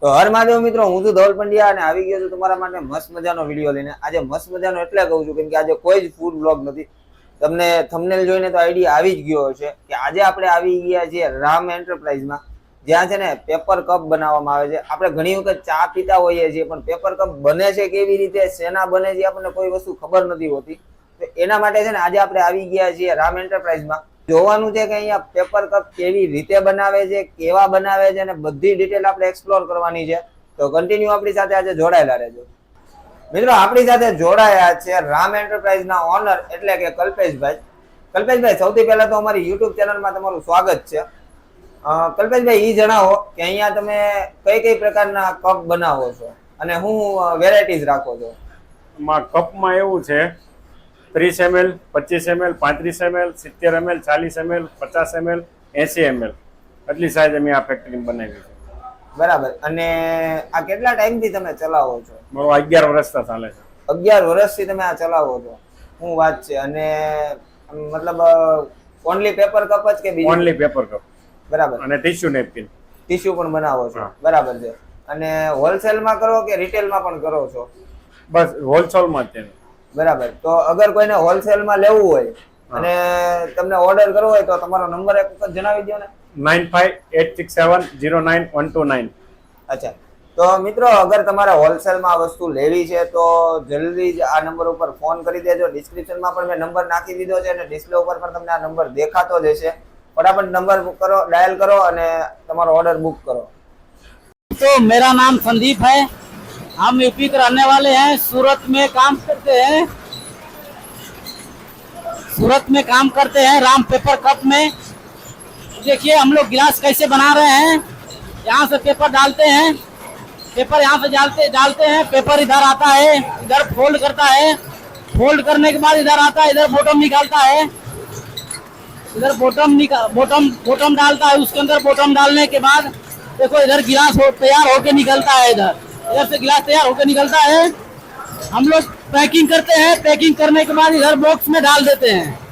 તો હર મહાદેવ મિત્રો, હું છું ધવલ પંડ્યા અને આવી ગયો છું તમારા માટે મસ્ત મજાનો વિડીયો લઈને। આજે મસ્ત મજાનો એટલે કહું છું કેમ કે આજે કોઈ જ ફૂડ બ્લોગ નથી। તમને થંબનેલ જોઈને તો આઈડિયા આવી જ ગયો હશે કે આજે આપણે આવી ગયા છીએ રામ એન્ટરપ્રાઇઝમાં, જ્યાં છે ને પેપર કપ બનાવવામાં આવે છે। આપણે ઘણી વખત ચા પીતા હોઈએ છીએ, પણ પેપર કપ બને છે કેવી રીતે, શેના બને છે, આપણને કોઈ વસ્તુ ખબર નથી હોતી। તો એના માટે છે ને આજે આપણે આવી ગયા છીએ રામ એન્ટરપ્રાઇઝમાં। જોવાનું છે કે અહીંયા પેપર કપ કેવી રીતે બનાવે છે, કેવા બનાવે છે, અને બધી ડિટેલ આપણે એક્સપ્લોર કરવાની છે। તો કન્ટિન્યુ આપણી સાથે આજે જોડાયેલા રહેજો। મિત્રો, આપણી સાથે જોડાયા છે રામ એન્ટરપ્રાઇઝના ઓનર એટલે કે કલ્પેશભાઈ। કલ્પેશભાઈ, સૌથી પહેલા તો અમારી યુટ્યુબ ચેનલમાં તમારું સ્વાગત છે। કલ્પેશભાઈ, એ જણાવો કે અહીંયા તમે કઈ કઈ પ્રકારના કપ બનાવો છો અને શું વેરાયટીઝ રાખો છો? કપમાં એવું છે 30 ml, 25 ml, 35 ml, 70 ml, 40 ml, 50 ml, 80 ml આટલી સાઈઝ અમે આ ફેક્ટરી બનાવી છે। બરાબર। અને આ કેટલા ટાઈમથી તમે ચલાવો છો? મારો 11 વર્ષથી ચાલે છે। 11 વર્ષથી તમે આ ચલાવો છો? શું વાત છે! અને મતલબ ઓનલી પેપર કપ જ કે બીજું? Only paper cup. બરાબર। અને ટિશ્યુ નેપકિન। ટિશ્યુ પણ બનાવો છો? બરાબર છે। અને હોલસેલમાં કરો કે રિટેલમાં પણ કરો છો? બસ હોલસેલમાં જ છે। બરાબર। તો અગર કોઈને હોલસેલમાં લેવું હોય અને તમને ઓર્ડર કરવો હોય તો તમારો નંબર એક વખત જણાવી દો ને। 9586709129। અચ્છા, તો મિત્રો, અગર તમારે હોલસેલમાં વસ્તુ લેવી છે તો જલ્દી જ આ નંબર ઉપર ફોન કરી દેજો। ડિસ્ક્રિપ્શનમાં પણ મેં નંબર નાખી દીધો છે અને ડિસ્પ્લે ઉપર પણ તમને આ નંબર દેખાતો જ હશે। फटाफट नंबर बुक करो, डायल करो અને તમારો ઓર્ડર बुक करो। तो मेरा नाम संदीप है, हम यूपी के रहने वाले हैं। सूरत में काम करते हैं राम पेपर कप में। देखिए हम लोग गिलास कैसे बना रहे हैं। यहाँ से पेपर डालते हैं, पेपर यहाँ से डालते हैं, पेपर इधर आता है, इधर फोल्ड करता है, फोल्ड करने के बाद इधर आता है, इधर बॉटम निकालता है, इधर बॉटम डालता है। उसके अंदर बॉटम डालने के बाद देखो इधर गिलास तैयार होके निकलता है। इधर से गिलास तैयार होके निकलता है। हम लोग पैकिंग करते हैं, पैकिंग करने के बाद इधर बॉक्स में डाल देते हैं।